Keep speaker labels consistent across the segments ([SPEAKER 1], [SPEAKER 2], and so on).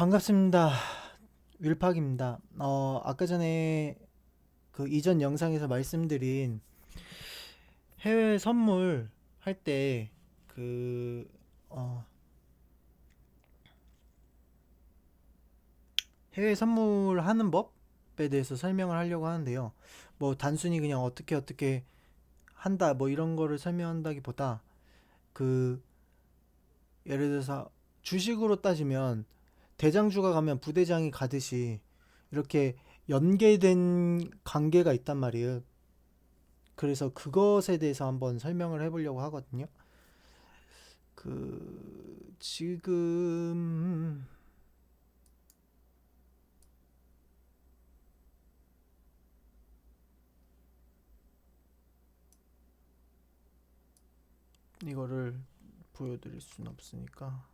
[SPEAKER 1] 반갑습니다. 윌팍입니다. 아까 전에 그 이전 영상에서 말씀드린 해외 선물 할 때 그, 어, 해외 선물하는 법에 대해서 설명을 하려고 하는데요. 뭐 단순히 그냥 어떻게 한다 뭐 이런 거를 설명한다기보다 그 예를 들어서 주식으로 따지면 대장주가 가면 부대장이 가듯이 이렇게 연계된 관계가 있단 말이에요. 그래서 그것에 대해서 한번 설명을 해보려고 하거든요. 지금 이거를 보여드릴 수는 없으니까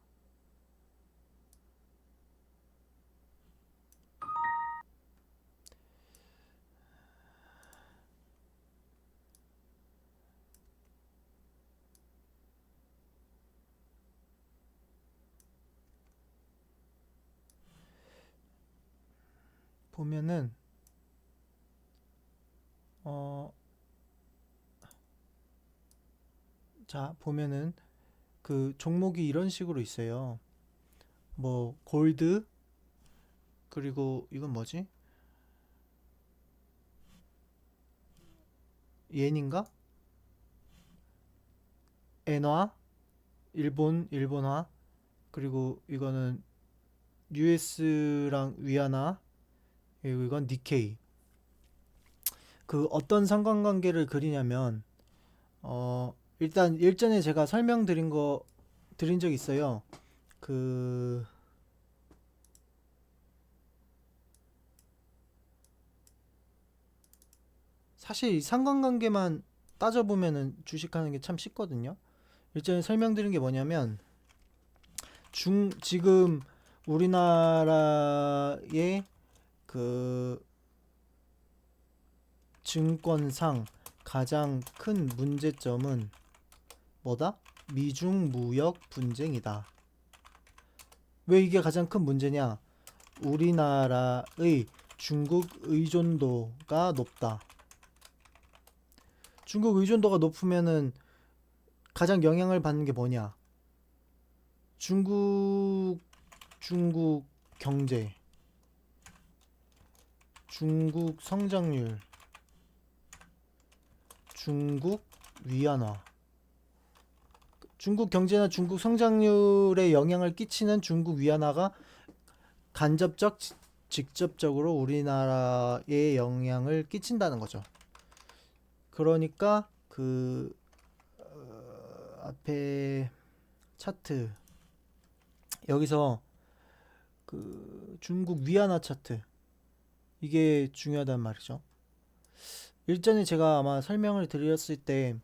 [SPEAKER 1] 보면은 어, 자 보면은 그 종목이 이런 식으로 있어요. 뭐 골드, 그리고 이건 뭐지? 옌인가? 엔화, 일본화, 그리고 이거는 US랑 위안화, 그리고 이건 니케이. 그 어떤 상관관계를 그리냐면 일단 일전에 제가 설명드린 거 드린 적 있어요. 그 사실 이 상관관계만 따져보면은 주식하는 게 참 쉽거든요. 일전에 설명드린 게 뭐냐면 지금 우리나라의 그 증권상 가장 큰 문제점은 뭐다? 미중 무역 분쟁이다. 왜 이게 가장 큰 문제냐? 우리나라의 중국 의존도가 높다. 중국 의존도가 높으면은 가장 영향을 받는 게 뭐냐? 중국 경제, 중국 성장률, 중국 위안화. 중국 경제나 중국 성장률에 영향을 끼치는 중국 위안화가 간접적, 직접적으로 우리나라에 영향을 끼친다는 거죠. 그러니까 앞에 차트 여기서 그 중국 위안화 차트 이게 중요하단 말이죠. 일전에 제가 아마 설명을 드렸을 때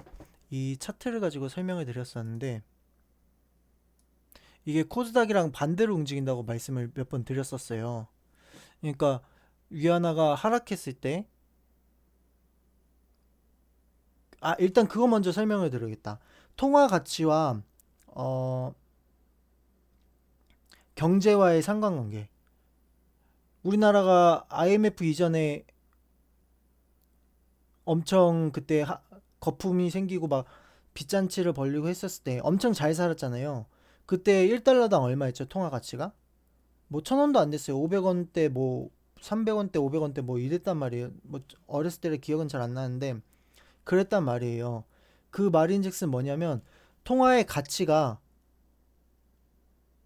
[SPEAKER 1] 이 차트를 가지고 설명을 드렸었는데 이게 코스닥이랑 반대로 움직인다고 말씀을 몇 번 드렸었어요. 그러니까 위안화가 하락했을 때 일단 그거 먼저 설명을 드리겠다. 통화 가치와 어, 경제와의 상관관계. 우리나라가 IMF 이전에 엄청 그때 거품이 생기고 막 빚잔치를 벌리고 했었을 때 엄청 잘 살았잖아요. 그때 1달러당 얼마였죠? 통화 가치가? 뭐 1,000원도 안 됐어요. 500원대 뭐 300원대 500원대 뭐 이랬단 말이에요. 뭐 어렸을 때의 기억은 잘 안 나는데 그랬단 말이에요. 그 말인즉슨 뭐냐면 통화의 가치가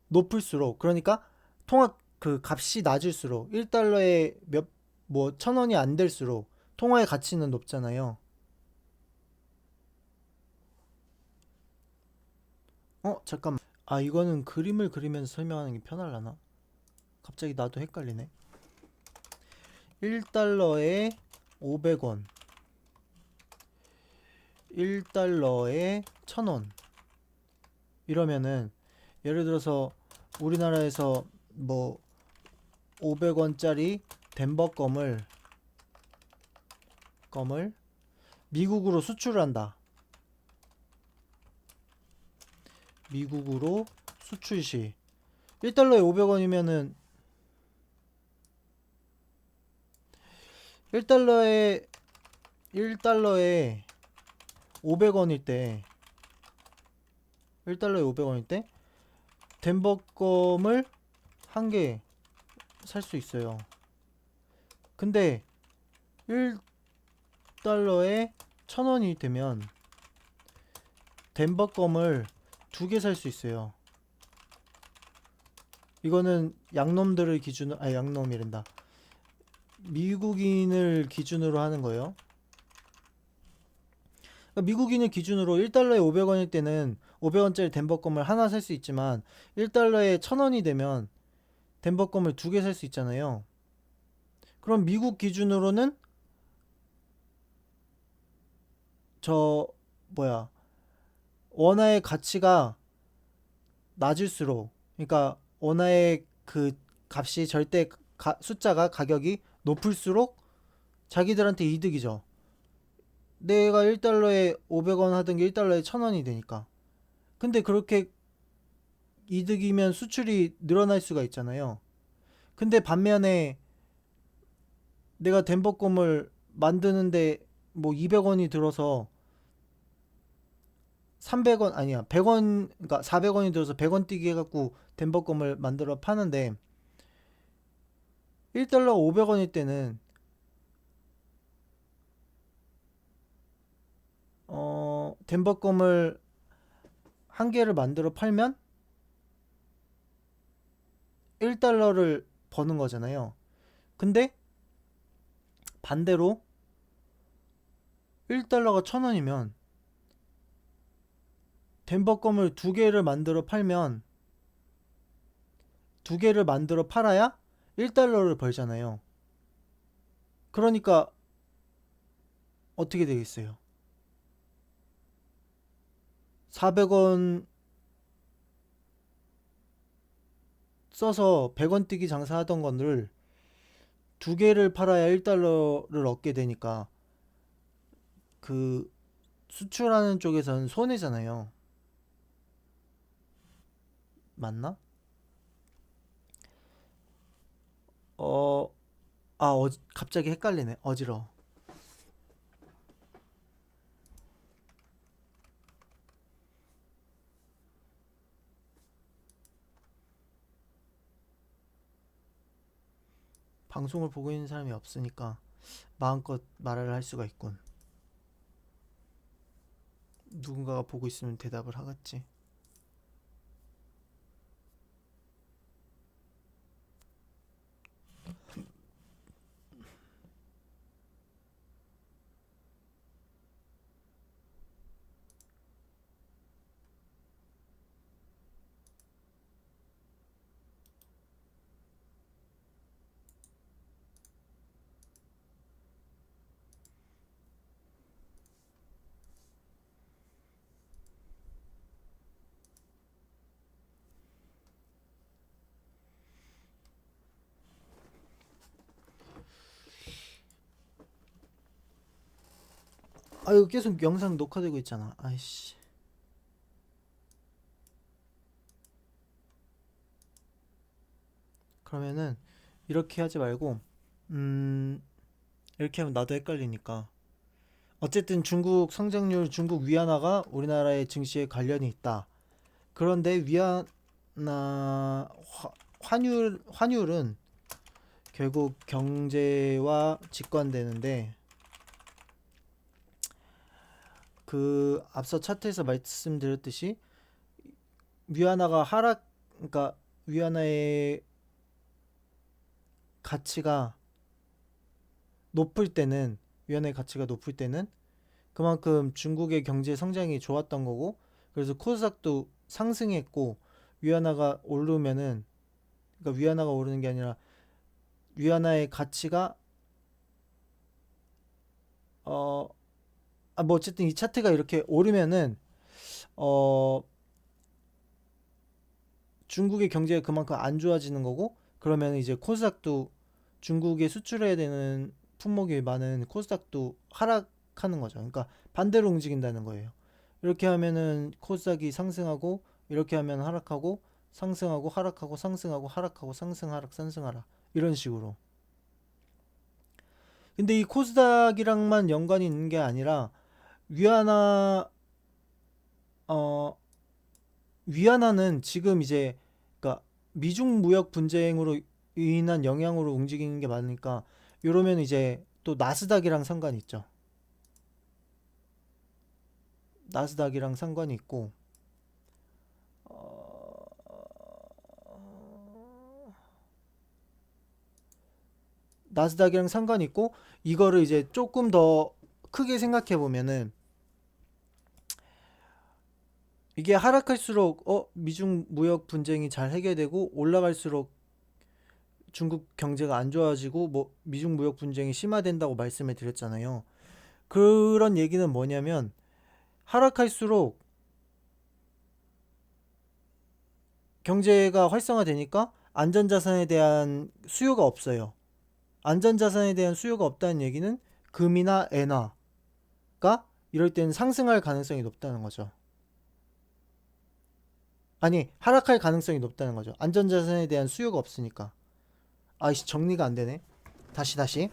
[SPEAKER 1] 높을수록, 그러니까 통화 그 값이 낮을수록 1달러에 몇 뭐 1,000원이 안 될수록 통화의 가치는 높잖아요. 잠깐만. 이거는 그림을 그리면서 설명하는 게 편하려나? 갑자기 나도 헷갈리네. 1달러에 500원, 1달러에 1,000원. 이러면은 예를 들어서 우리나라에서 뭐 500원짜리 덴버 껌을 미국으로 수출한다. 미국으로 수출 시 1달러에 500원이면은 1달러에 500원일 때 1달러에 500원일 때 덴버껌을 한 개 살 수 있어요. 근데 1달러에 1000원이 되면 덴버껌을 2개 살 수 있어요. 이거는 양놈들을 기준으로, 양놈이란다. 미국인을 기준으로 하는 거예요. 그러니까 미국인을 기준으로 1달러에 500원일 때는 500원짜리 덴버껌을 하나 살 수 있지만 1달러에 1000원이 되면 덴버껌을 2개 살 수 있잖아요. 그럼 미국 기준으로는 저 뭐야 원화의 가치가 낮을수록, 그러니까 원화의 그 값이 절대 숫자가 가격이 높을수록 자기들한테 이득이죠. 내가 1달러에 500원 하던 게 1달러에 1000원이 되니까. 근데 그렇게 이득이면 수출이 늘어날 수가 있잖아요. 근데 반면에 내가 덴버껌을 만드는데 뭐 200원이 들어서 300원 아니야 100원, 그러니까 400원이 들어서 100원 뛰게 해갖고 덴버껌을 만들어 파는데 1달러 500원일 때는 덴버껌을 한 개를 만들어 팔면 1달러를 버는 거잖아요. 근데 반대로 1달러가 1000원이면 덴버껌을 2개를 만들어 팔면 2개를 만들어 팔아야 1달러를 벌잖아요. 그러니까 어떻게 되겠어요? 400원 써서 100원 뛰기 장사하던 건을 2개를 팔아야 1달러를 얻게 되니까 그 수출하는 쪽에서는 손해잖아요. 맞나? 어, 갑자기 헷갈리네. 어지러워. 방송을 보고 있는 사람이 없으니까 마음껏 말을 할 수가 있군. 누군가가 보고 있으면 대답을 하겠지. 이거 계속 영상 녹화되고 있잖아. 아이씨. 그러면은 이렇게 하지 말고 음 이렇게 하면 나도 헷갈리니까. 어쨌든 중국 성장률, 중국 위안화가 우리나라의 증시에 관련이 있다. 그런데 환율은 결국 경제와 직관되는데, 그 앞서 차트에서 말씀드렸듯이 위안화가 그러니까 위안화의 가치가 높을 때는 위안화의 가치가 높을 때는 그만큼 중국의 경제 성장이 좋았던 거고, 그래서 코스닥도 상승했고, 위안화가 오르면은, 그러니까 위안화가 오르는 게 아니라 위안화의 가치가 어 뭐 어쨌든 이 차트가 이렇게 오르면은 어 중국의 경제가 그만큼 안 좋아지는 거고, 그러면 이제 코스닥도 중국에 수출해야 되는 품목이 많은 코스닥도 하락하는 거죠. 그러니까 반대로 움직인다는 거예요. 이렇게 하면은 코스닥이 상승하고, 이렇게 하면 하락하고, 상승하고 하락하고, 상승하고 하락하고, 상승 하락 상승 하락, 이런 식으로. 근데 이 코스닥이랑만 연관이 있는 게 아니라 위안화 어 위안화는 지금 이제 그러니까 미중 무역 분쟁으로 인한 영향으로 움직이는 게 많으니까 이러면 이제 또 나스닥이랑 상관이 있죠. 나스닥이랑 상관이 있고 나스닥이랑 상관이 있고 이거를 이제 조금 더 크게 생각해 보면은 이게 하락할수록 미중 무역 분쟁이 잘 해결되고 올라갈수록 중국 경제가 안 좋아지고 뭐 미중 무역 분쟁이 심화된다고 말씀을 드렸잖아요. 그런 얘기는 뭐냐면 하락할수록 경제가 활성화되니까 안전자산에 대한 수요가 없어요. 안전자산에 대한 수요가 없다는 얘기는 금이나 엔화가 이럴 때는 상승할 가능성이 높다는 거죠. 아니, 하락할 가능성이 높다는 거죠. 안전자산에 대한 수요가 없으니까. 아이씨, 정리가 안 되네. 다시.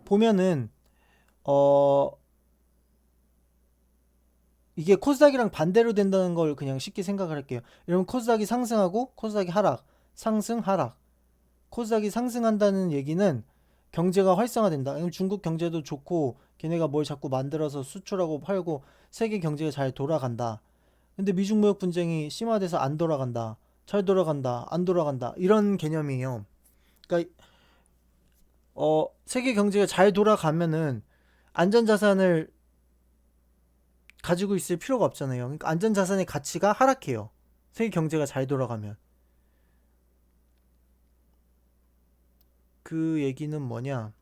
[SPEAKER 1] 보면은, 어, 이게 코스닥이랑 반대로 된다는 걸 그냥 쉽게 생각을 할게요. 이러면 코스닥이 상승하고 코스닥이 하락, 상승, 하락. 코스닥이 상승한다는 얘기는 경제가 활성화된다. 중국 경제도 좋고 걔네가 뭘 자꾸 만들어서 수출하고 팔고 세계 경제가 잘 돌아간다. 근데 미중 무역 분쟁이 심화돼서 안 돌아간다. 잘 돌아간다. 안 돌아간다. 이런 개념이에요. 그러니까 세계 경제가 잘 돌아가면은 안전자산을 가지고 있을 필요가 없잖아요. 그러니까 안전자산의 가치가 하락해요. 세계 경제가 잘 돌아가면. 그 얘기는 뭐냐?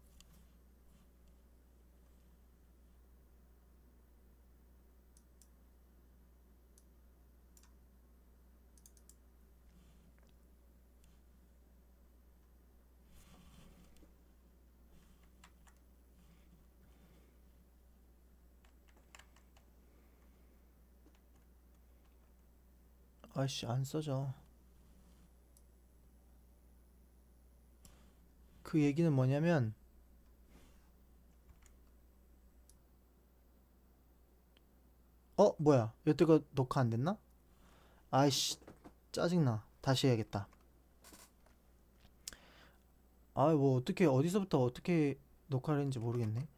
[SPEAKER 1] 아이씨, 안 써져. 그 얘기는 뭐냐면 뭐야? 여태껏 녹화 안 됐나? 아이씨, 짜증나. 다시 해야겠다. 뭐 어떻게 어디서부터 어떻게 녹화를 했는지 모르겠네.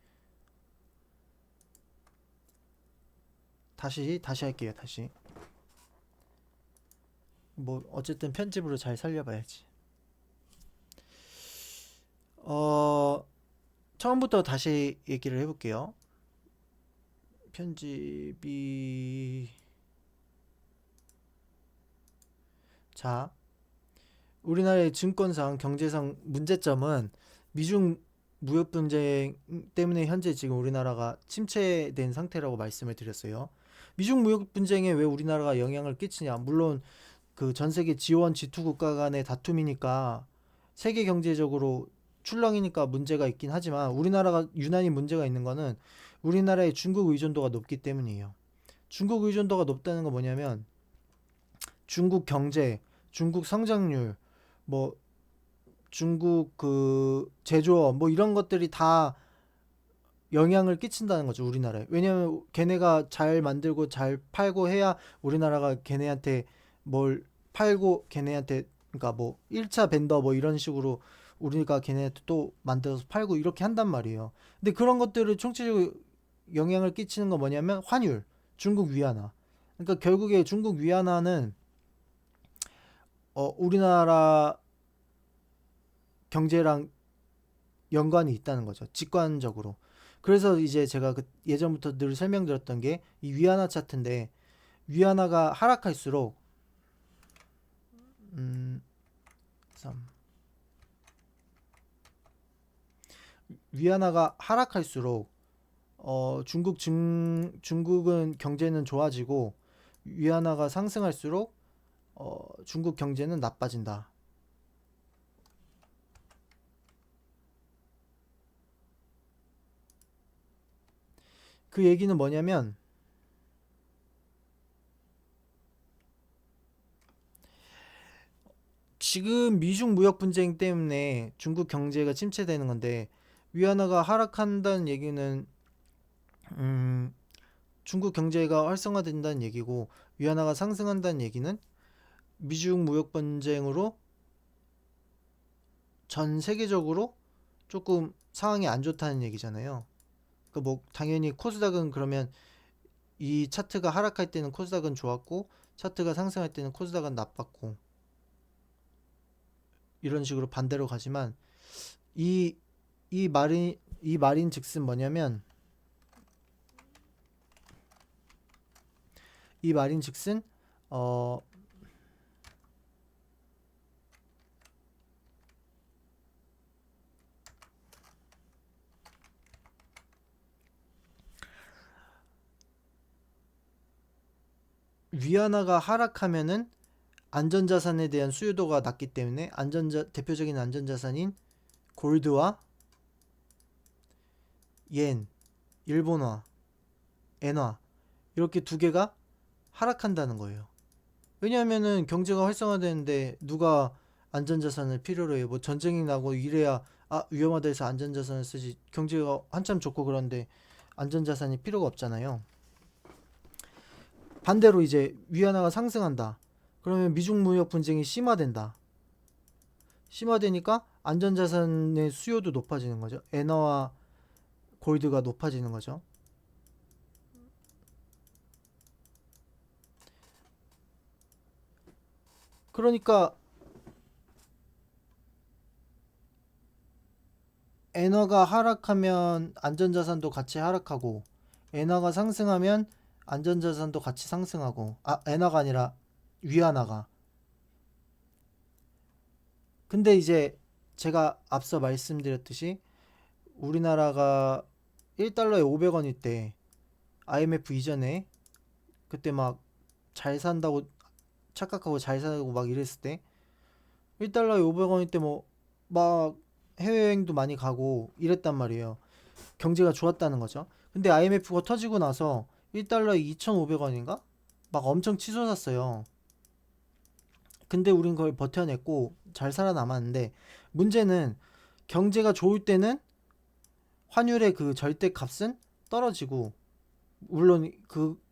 [SPEAKER 1] 다시 할게요. 다시. 뭐 어쨌든 편집으로 잘 살려봐야지. 어, 처음부터 다시 얘기를 해볼게요. 편집이 자, 우리나라의 증권상 경제상 문제점은 미중 무역 분쟁 때문에 현재 지금 우리나라가 침체된 상태라고 말씀을 드렸어요. 미중 무역 분쟁에 왜 우리나라가 영향을 끼치냐? 물론 그 전 세계 G1, G2 국가 간의 다툼이니까 세계 경제적으로 출렁이니까 문제가 있긴 하지만 우리나라가 유난히 문제가 있는 거는 우리나라의 중국 의존도가 높기 때문이에요. 중국 의존도가 높다는 건 뭐냐면 중국 경제, 중국 성장률, 뭐 중국 그 제조업 뭐 이런 것들이 다 영향을 끼친다는 거죠, 우리나라에. 왜냐면 걔네가 잘 만들고 잘 팔고 해야 우리나라가 걔네한테 뭘 팔고 걔네한테 그러니까 뭐 1차 벤더 뭐 이런 식으로 우리가 걔네한테 또 만들어서 팔고 이렇게 한단 말이에요. 근데 그런 것들을 총체적으로 영향을 끼치는 건 뭐냐면 환율, 중국 위안화. 그러니까 결국에 중국 위안화는 우리나라 경제랑 연관이 있다는 거죠. 직관적으로. 그래서 이제 제가 그 예전부터 늘 설명드렸던 게 이 위안화 차트인데 위안화가 하락할수록 3 위안화가 하락할수록 중국은 경제는 좋아지고 위안화가 상승할수록 중국 경제는 나빠진다. 그 얘기는 뭐냐면 지금 미중 무역 분쟁 때문에 중국 경제가 침체되는 건데 위안화가 하락한다는 얘기는 음, 중국 경제가 활성화된다는 얘기고 위안화가 상승한다는 얘기는 미중 무역 분쟁으로 전 세계적으로 조금 상황이 안 좋다는 얘기잖아요. 그 뭐 당연히 코스닥은 그러면 이 차트가 하락할 때는 코스닥은 좋았고 차트가 상승할 때는 코스닥은 나빴고 이런 식으로 반대로 가지만 이 이 말인즉슨 뭐냐면 이 말인즉슨 어 위안화가 하락하면은 안전자산에 대한 수요도가 낮기 때문에 대표적인 안전자산인 골드와 옌, 일본화, 엔화 이렇게 두 개가 하락한다는 거예요. 왜냐하면은 경제가 활성화되는데 누가 안전자산을 필요로 해요. 뭐 전쟁이 나고 이래야 위험하다 해서 안전자산을 쓰지. 경제가 한참 좋고 그런데 안전자산이 필요가 없잖아요. 반대로 이제 위안화가 상승한다. 그러면 미중 무역 분쟁이 심화된다. 심화되니까 안전자산의 수요도 높아지는 거죠. 엔화와 골드가 높아지는 거죠. 그러니까 엔화가 하락하면 안전자산도 같이 하락하고 엔화가 상승하면 안전자산도 같이 상승하고 엔화가 아니라 위안화가. 근데 이제 제가 앞서 말씀드렸듯이 우리나라가 1달러에 500원일 때 IMF 이전에 그때 막 잘 산다고 착각하고 잘 사고 막 이랬을 때 1달러에 500원일 때 뭐 막 해외여행도 많이 가고 이랬단 말이에요. 경제가 좋았다는 거죠. 근데 IMF가 터지고 나서 1달러에 2,500원인가? 막 엄청 치솟았어요. 근데 우린 그걸 버텨냈고 잘 살아남았는데 문제는 경제가 좋을 때는 환율의 그 절대값은 떨어지고 물론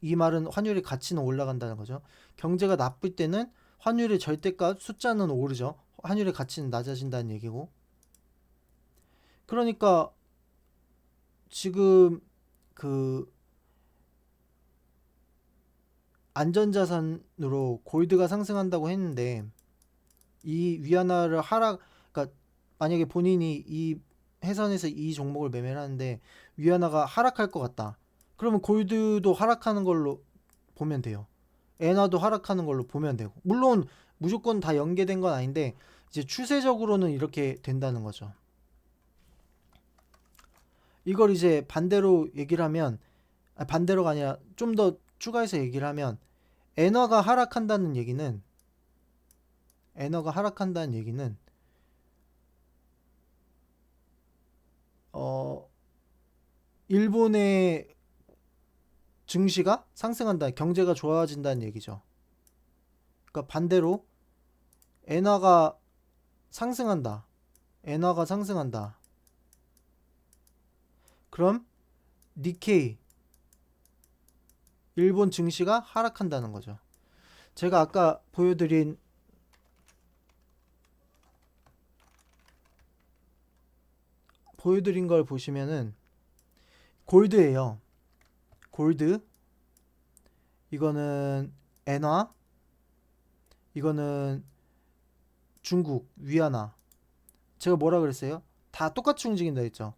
[SPEAKER 1] 이 말은 환율의 가치는 올라간다는 거죠. 경제가 나쁠 때는 환율의 절대값 숫자는 오르죠. 환율의 가치는 낮아진다는 얘기고. 그러니까 지금 그 안전자산으로 골드가 상승한다고 했는데 이 위안화를 그러니까 만약에 본인이 이 해선에서 이 종목을 매매를 하는데 위안화가 하락할 것 같다. 그러면 골드도 하락하는 걸로 보면 돼요. 엔화도 하락하는 걸로 보면 되고. 물론 무조건 다 연계된 건 아닌데 이제 추세적으로는 이렇게 된다는 거죠. 이걸 이제 반대로 얘기를 하면 반대로가 아니라 좀 더 추가해서 얘기를 하면 엔화가 하락한다는 얘기는 엔화가 하락한다는 얘기는 어 일본의 증시가 상승한다, 경제가 좋아진다는 얘기죠. 그러니까 반대로 엔화가 상승한다, 엔화가 상승한다. 그럼 니케이 일본 증시가 하락한다는 거죠. 제가 아까 보여드린 걸 보시면은 골드예요. 골드, 이거는 엔화, 이거는 중국 위안화. 제가 뭐라 그랬어요? 다 똑같이 움직인다 했죠.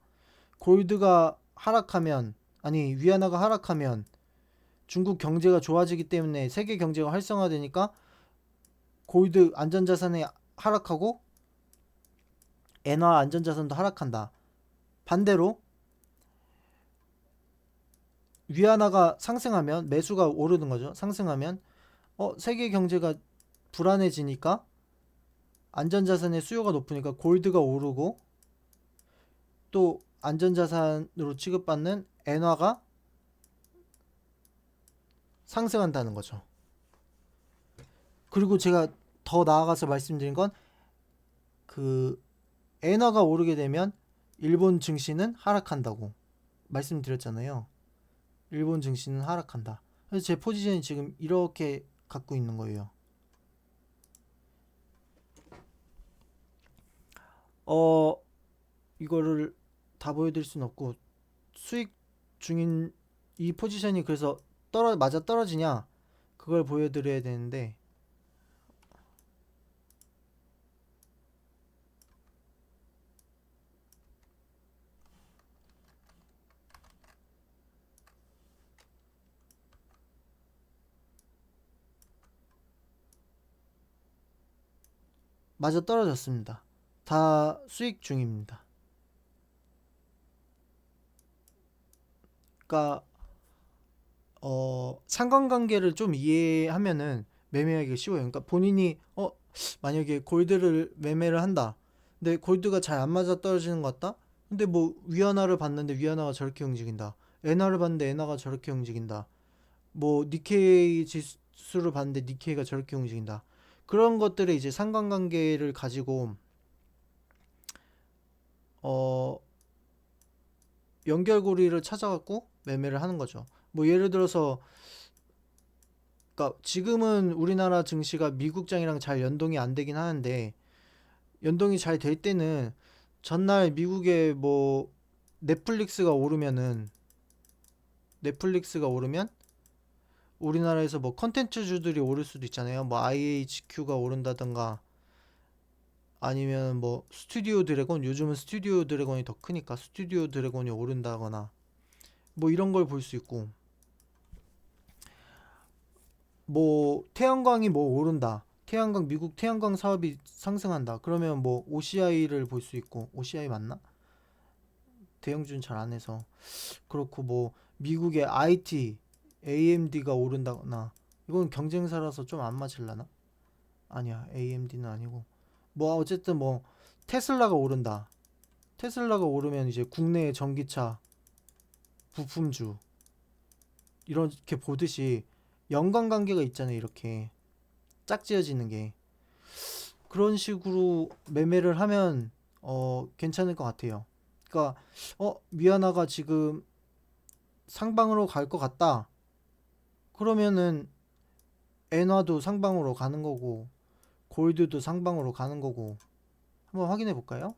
[SPEAKER 1] 골드가 하락하면 위안화가 하락하면 중국 경제가 좋아지기 때문에 세계 경제가 활성화되니까 골드 안전자산이 하락하고 엔화 안전자산도 하락한다. 반대로 위안화가 상승하면 매수가 오르는 거죠. 상승하면 세계 경제가 불안해지니까 안전자산의 수요가 높으니까 골드가 오르고 또 안전자산으로 취급받는 엔화가 상승한다는 거죠. 그리고 제가 더 나아가서 말씀드린 건 그 엔화가 오르게 되면 일본 증시는 하락한다고 말씀드렸잖아요. 일본 증시는 하락한다. 그래서 제 포지션이 지금 이렇게 갖고 있는 거예요. 이거를 다 보여드릴 수는 없고, 수익 중인 이 포지션이 그래서 맞아 떨어지냐 그걸 보여드려야 되는데, 맞아 떨어졌습니다. 다 수익 중입니다. 그러니까 상관관계를 좀 이해하면은 매매하기가 쉬워요. 그러니까 본인이 만약에 골드를 매매를 한다. 근데 골드가 잘 안 맞아 떨어지는 것 같다. 근데 뭐 위안화를 봤는데 위안화가 저렇게 움직인다. 엔화를 봤는데 엔화가 저렇게 움직인다. 뭐 니케이 지수를 봤는데 니케이가 저렇게 움직인다. 그런 것들의 이제 상관관계를 가지고 어 연결고리를 찾아갖고 매매를 하는 거죠. 뭐 예를 들어서, 그러니까 지금은 우리나라 증시가 미국장이랑 잘 연동이 안 되긴 하는데, 연동이 잘 될 때는 전날 미국에 뭐 넷플릭스가 오르면은, 넷플릭스가 오르면 우리나라에서 뭐 컨텐츠주들이 오를 수도 있잖아요. 뭐 IHQ가 오른다던가, 아니면 뭐 스튜디오 드래곤, 요즘은 스튜디오 드래곤이 더 크니까 스튜디오 드래곤이 오른다거나, 뭐 이런 걸 볼 수 있고, 뭐 태양광이 뭐 오른다. 태양광, 미국 태양광 사업이 상승한다. 그러면 뭐 OCI를 볼 수 있고, OCI 맞나? 대형주는 잘 안 해서 그렇고, 뭐 미국의 IT, AMD가 오른다거나, 이건 경쟁사라서 좀 안 맞을라나? 아니야, AMD는 아니고. 뭐 어쨌든 뭐 테슬라가 오른다. 테슬라가 오르면 이제 국내의 전기차 부품주 이렇게 보듯이 연관관계가 있잖아요. 이렇게 짝지어지는 게. 그런 식으로 매매를 하면 괜찮을 것 같아요. 그러니까 미아나가 지금 상방으로 갈 것 같다. 그러면은 엔화도 상방으로 가는 거고, 골드도 상방으로 가는 거고. 한번 확인해 볼까요?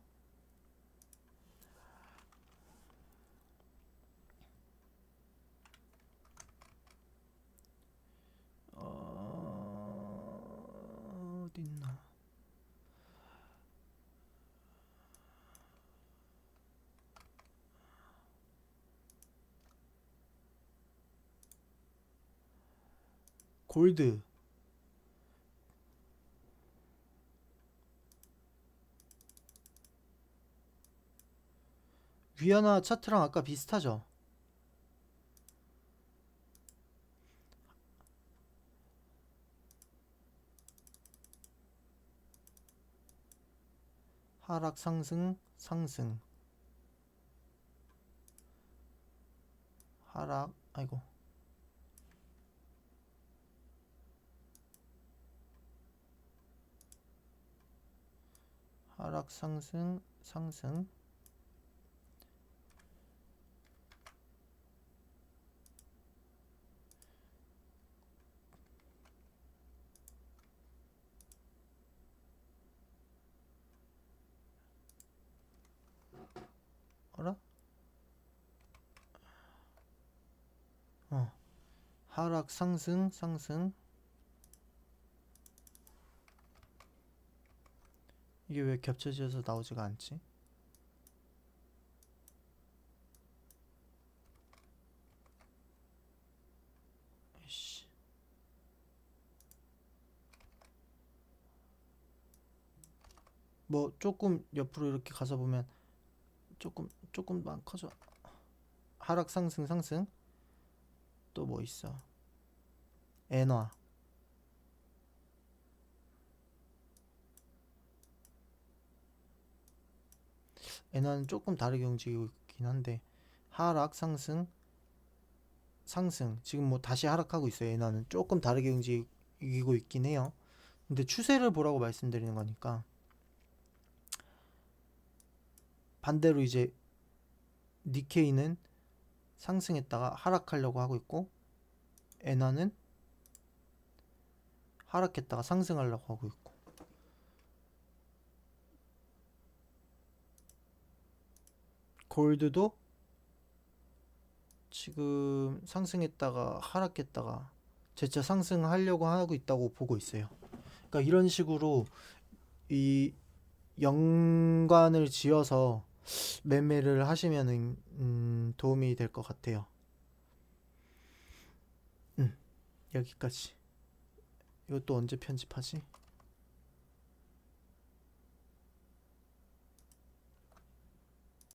[SPEAKER 1] 어딨나? 골드. 위아나 차트랑 아까 비슷하죠? 하락 상승 상승 하락, 아이고, 하락 상승 상승. 어라? 하락 상승 상승. 이게 왜 겹쳐져서 나오지가 않지? 이씨. 뭐 조금 옆으로 이렇게 가서 보면 조금만 커져. 하락 상승 상승. 또 뭐 있어? 엔화. 엔화는 조금 다르게 움직이고 있긴 한데, 하락 상승 상승. 지금 뭐 다시 하락하고 있어요. 엔화는 조금 다르게 움직이고 있긴 해요. 근데 추세를 보라고 말씀드리는 거니까. 반대로 이제 니케이는 상승했다가 하락하려고 하고 있고, 엔화는 하락했다가 상승하려고 하고 있고, 골드도 지금 상승했다가 하락했다가 재차 상승하려고 하고 있다고 보고 있어요. 그러니까 이런 식으로 이 연관을 지어서 매매를 하시면은 도움이 될 것 같아요. 여기까지. 이것도 언제 편집하지?